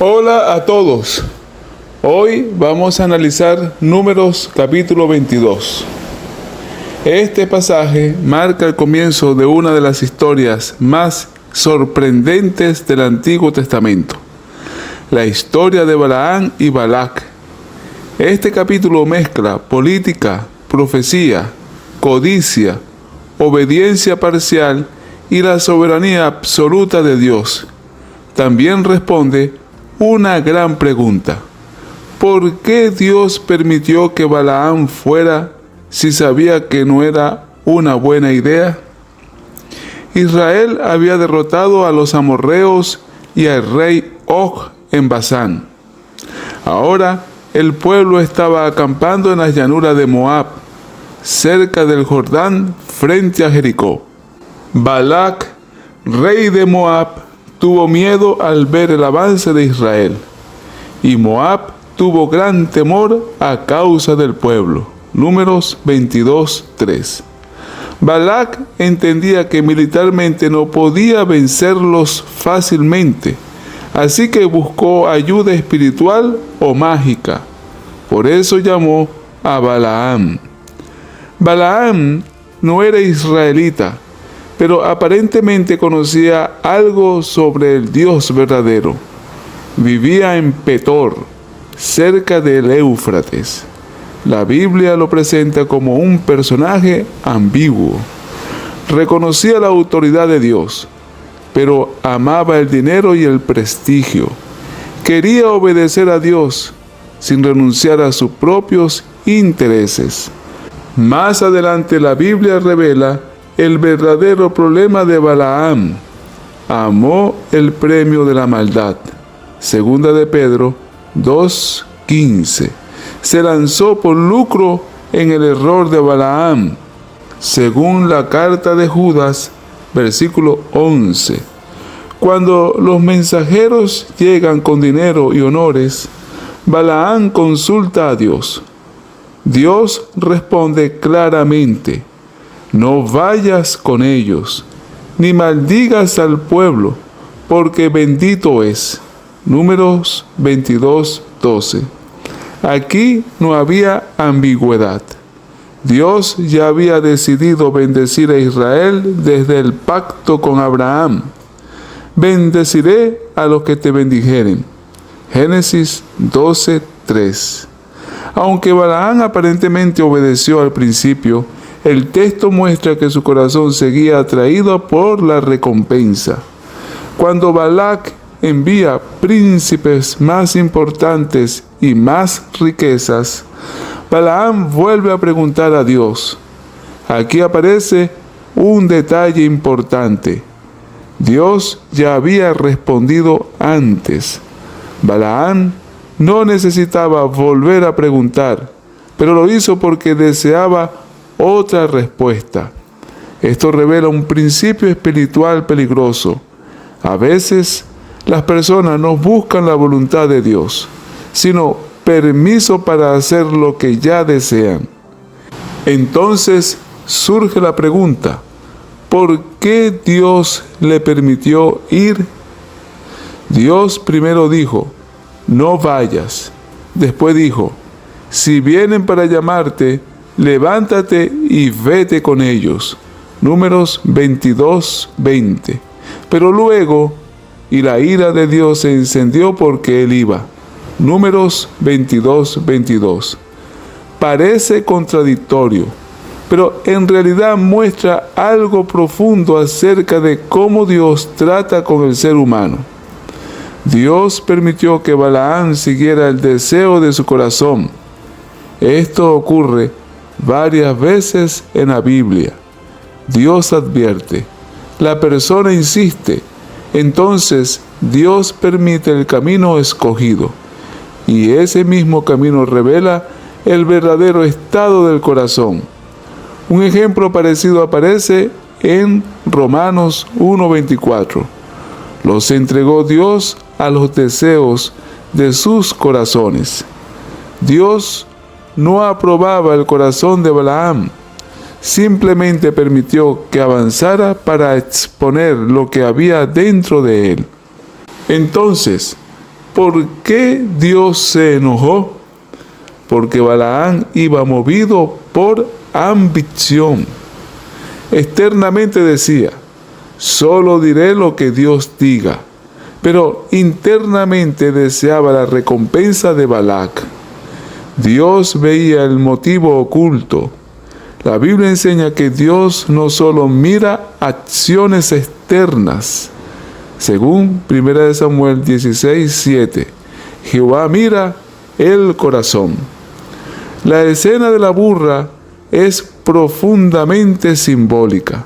Hola a todos. Hoy vamos a analizar Números capítulo 22. Este pasaje marca el comienzo de una de las historias más sorprendentes del Antiguo Testamento, la historia de Balaam y Balac. Este capítulo mezcla política, profecía, codicia, obediencia parcial y la soberanía absoluta de Dios. También responde una gran pregunta: ¿por qué Dios permitió que Balaam fuera si sabía que no era una buena idea? Israel había derrotado a los amorreos y al rey Og en Basán. Ahora el pueblo estaba acampando en las llanuras de Moab, cerca del Jordán, frente a Jericó. Balac, rey de Moab, tuvo miedo al ver el avance de Israel, y Moab tuvo gran temor a causa del pueblo. Números 22:3. Balac entendía que militarmente no podía vencerlos fácilmente, así que buscó ayuda espiritual o mágica. Por eso llamó a Balaam. Balaam no era israelita, pero aparentemente conocía algo sobre el Dios verdadero. Vivía en Petor, cerca del Éufrates. La Biblia lo presenta como un personaje ambiguo. Reconocía la autoridad de Dios, pero amaba el dinero y el prestigio. Quería obedecer a Dios sin renunciar a sus propios intereses. Más adelante la Biblia revela el verdadero problema de Balaam. Amó el premio de la maldad. Segunda de Pedro 2:15. Se lanzó por lucro en el error de Balaam. Según la carta de Judas, versículo 11. Cuando los mensajeros llegan con dinero y honores, Balaam consulta a Dios. Dios responde claramente: no vayas con ellos, ni maldigas al pueblo, porque bendito es. Números 22:12. Aquí no había ambigüedad. Dios ya había decidido bendecir a Israel desde el pacto con Abraham. Bendeciré a los que te bendijeren. Génesis 12:3. Aunque Balaam aparentemente obedeció al principio, el texto muestra que su corazón seguía atraído por la recompensa. Cuando Balac envía príncipes más importantes y más riquezas, Balaam vuelve a preguntar a Dios. Aquí aparece un detalle importante. Dios ya había respondido antes. Balaam no necesitaba volver a preguntar, pero lo hizo porque deseaba otra respuesta. Esto revela un principio espiritual peligroso. A veces las personas no buscan la voluntad de Dios, sino permiso para hacer lo que ya desean. Entonces surge la pregunta: ¿por qué Dios le permitió ir? Dios primero dijo: no vayas. Después dijo: si vienen para llamarte, levántate y vete con ellos. Números 22:20. Pero luego, y la ira de Dios se encendió porque él iba. Números 22:22. Parece contradictorio, pero en realidad muestra algo profundo acerca de cómo Dios trata con el ser humano. Dios permitió que Balaam siguiera el deseo de su corazón. Esto ocurre varias veces en la Biblia. Dios advierte, la persona insiste, entonces Dios permite el camino escogido, y ese mismo camino revela el verdadero estado del corazón. Un ejemplo parecido aparece en Romanos 1:24. Los entregó Dios a los deseos de sus corazones. Dios no aprobaba el corazón de Balaam, simplemente permitió que avanzara para exponer lo que había dentro de él. Entonces, ¿Por qué Dios se enojó? Porque Balaam iba movido por ambición. Externamente decía: solo diré lo que Dios diga. Pero internamente deseaba la recompensa de Balac. Dios veía el motivo oculto. La Biblia enseña que Dios no solo mira acciones externas. Según 1 Samuel 16:7, Jehová mira el corazón. La escena de la burra es profundamente simbólica.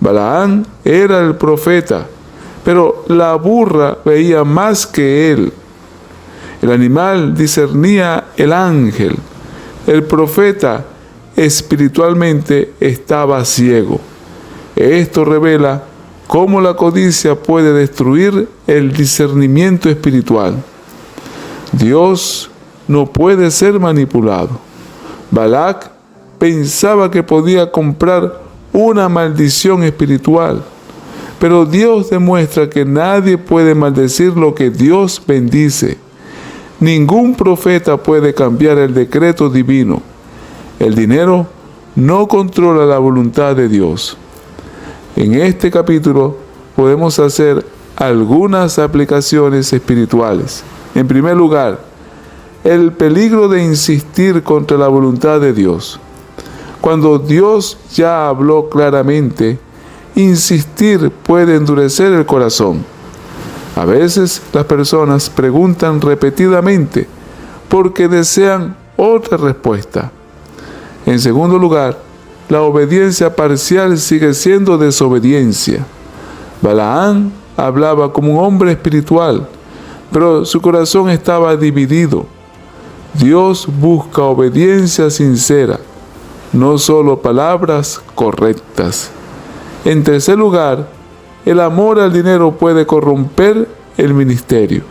Balaam era el profeta, pero la burra veía más que él. El animal discernía el ángel. El profeta espiritualmente estaba ciego. Esto revela cómo la codicia puede destruir el discernimiento espiritual. Dios no puede ser manipulado. Balac pensaba que podía comprar una maldición espiritual, pero Dios demuestra que nadie puede maldecir lo que Dios bendice. Ningún profeta puede cambiar el decreto divino. El dinero no controla la voluntad de Dios. En este capítulo podemos hacer algunas aplicaciones espirituales. En primer lugar, el peligro de insistir contra la voluntad de Dios. Cuando Dios ya habló claramente, insistir puede endurecer el corazón. A veces las personas preguntan repetidamente porque desean otra respuesta. En segundo lugar, la obediencia parcial sigue siendo desobediencia. Balaam hablaba como un hombre espiritual, pero su corazón estaba dividido. Dios busca obediencia sincera, no solo palabras correctas. En tercer lugar, el amor al dinero puede corromper el ministerio.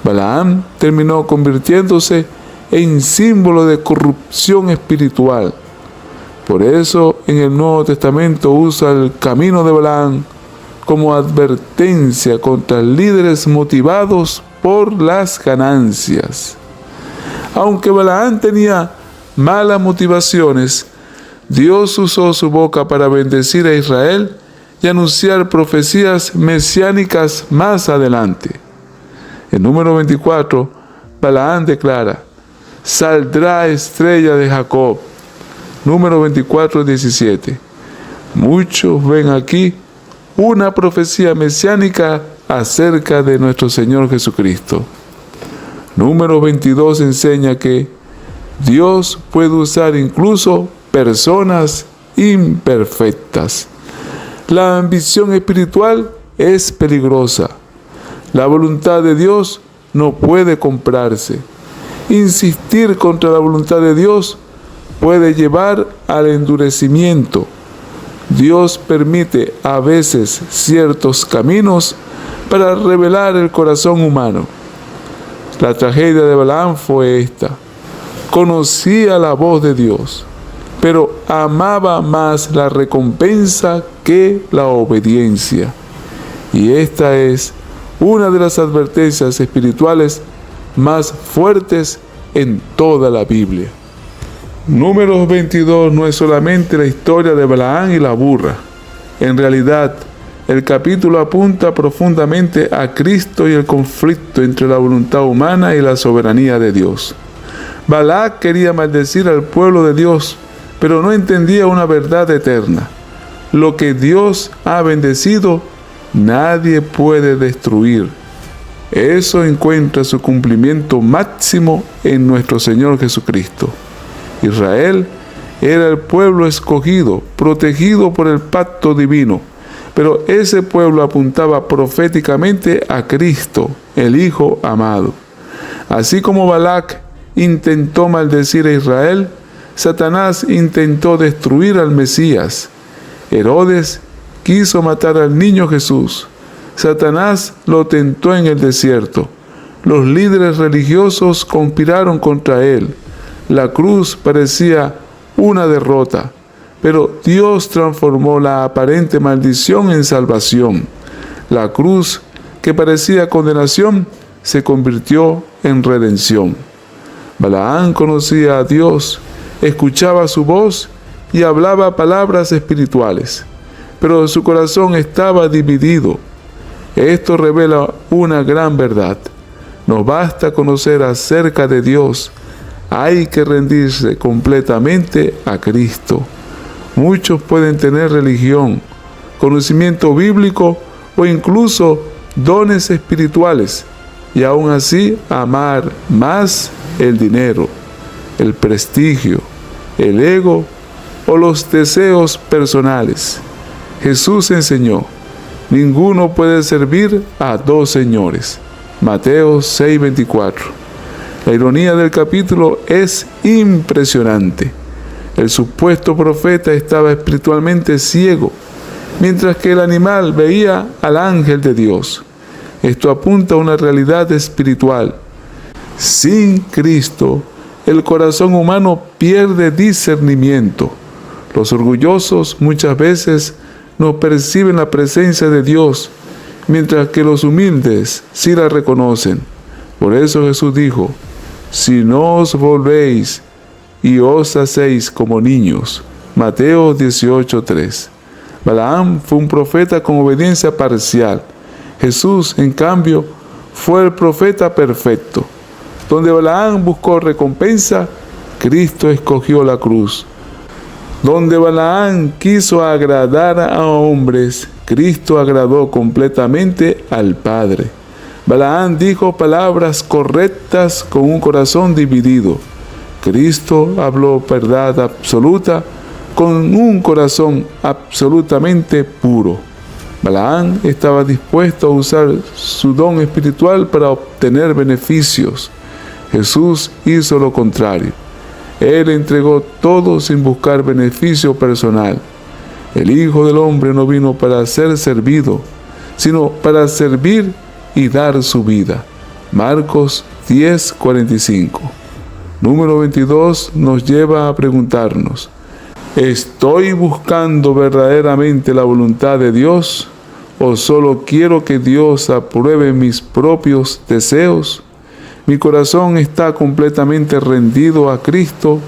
Balaam terminó convirtiéndose en símbolo de corrupción espiritual. Por eso en el Nuevo Testamento usa el camino de Balaam como advertencia contra líderes motivados por las ganancias. Aunque Balaam tenía malas motivaciones, Dios usó su boca para bendecir a Israel y anunciar profecías mesiánicas más adelante. En número 24, Balaam declara: saldrá estrella de Jacob. Número 24:17. Muchos ven aquí una profecía mesiánica acerca de nuestro Señor Jesucristo. Número 22 enseña que Dios puede usar incluso personas imperfectas. La ambición espiritual es peligrosa. La voluntad de Dios no puede comprarse. Insistir contra la voluntad de Dios puede llevar al endurecimiento. Dios permite a veces ciertos caminos para revelar el corazón humano. La tragedia de Balaam fue esta: conocía la voz de Dios, pero amaba más la recompensa que la obediencia. Y esta es una de las advertencias espirituales más fuertes en toda la Biblia. Números 22 no es solamente la historia de Balaam y la burra. En realidad, el capítulo apunta profundamente a Cristo y el conflicto entre la voluntad humana y la soberanía de Dios. Balac quería maldecir al pueblo de Dios, pero no entendía una verdad eterna. Lo que Dios ha bendecido, nadie puede destruir. Eso encuentra su cumplimiento máximo en nuestro Señor Jesucristo. Israel era el pueblo escogido, protegido por el pacto divino, pero ese pueblo apuntaba proféticamente a Cristo, el Hijo amado. Así como Balac intentó maldecir a Israel, Satanás intentó destruir al Mesías. Herodes quiso matar al niño Jesús. Satanás lo tentó en el desierto. Los líderes religiosos conspiraron contra él. La cruz parecía una derrota, pero Dios transformó la aparente maldición en salvación. La cruz, que parecía condenación, se convirtió en redención. Balaam conocía a Dios, escuchaba su voz y hablaba palabras espirituales, pero su corazón estaba dividido. Esto revela una gran verdad. No basta conocer acerca de Dios, hay que rendirse completamente a Cristo. Muchos pueden tener religión, conocimiento bíblico o incluso dones espirituales, y aún así amar más el dinero, el prestigio, el ego o los deseos personales. Jesús enseñó: ninguno puede servir a dos señores. Mateo 6:24. La ironía del capítulo es impresionante. El supuesto profeta estaba espiritualmente ciego, mientras que el animal veía al ángel de Dios. Esto apunta a una realidad espiritual. Sin Cristo, el corazón humano pierde discernimiento. Los orgullosos muchas veces no perciben la presencia de Dios, mientras que los humildes sí la reconocen. Por eso Jesús dijo: si no os volvéis y os hacéis como niños. Mateo 18:3. Balaam fue un profeta con obediencia parcial. Jesús, en cambio, fue el profeta perfecto. Donde Balaam buscó recompensa, Cristo escogió la cruz. Donde Balaam quiso agradar a hombres, Cristo agradó completamente al Padre. Balaam dijo palabras correctas con un corazón dividido. Cristo habló verdad absoluta con un corazón absolutamente puro. Balaam estaba dispuesto a usar su don espiritual para obtener beneficios. Jesús hizo lo contrario. Él entregó todo sin buscar beneficio personal. El Hijo del Hombre no vino para ser servido, sino para servir y dar su vida. Marcos 10:45. Número 22 nos lleva a preguntarnos: ¿estoy buscando verdaderamente la voluntad de Dios o solo quiero que Dios apruebe mis propios deseos? ¿Mi corazón está completamente rendido a Cristo?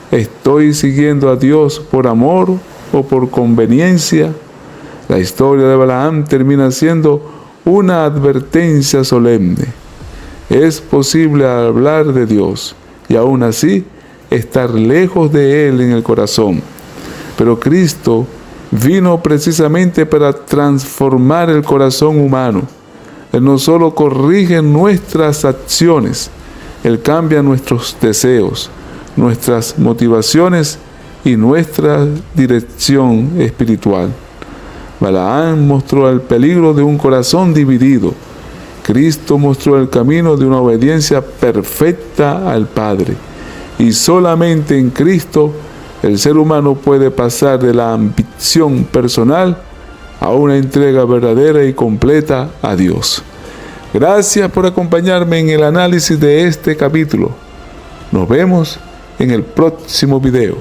¿Estoy siguiendo a Dios por amor o por conveniencia? La historia de Balaam termina siendo una advertencia solemne. Es posible hablar de Dios y aún así estar lejos de Él en el corazón. Pero Cristo vino precisamente para transformar el corazón humano. Él no solo corrige nuestras acciones, Él cambia nuestros deseos, nuestras motivaciones y nuestra dirección espiritual. Balaam mostró el peligro de un corazón dividido. Cristo mostró el camino de una obediencia perfecta al Padre. Y solamente en Cristo el ser humano puede pasar de la ambición personal a una entrega verdadera y completa a Dios. Gracias por acompañarme en el análisis de este capítulo. Nos vemos en el próximo video.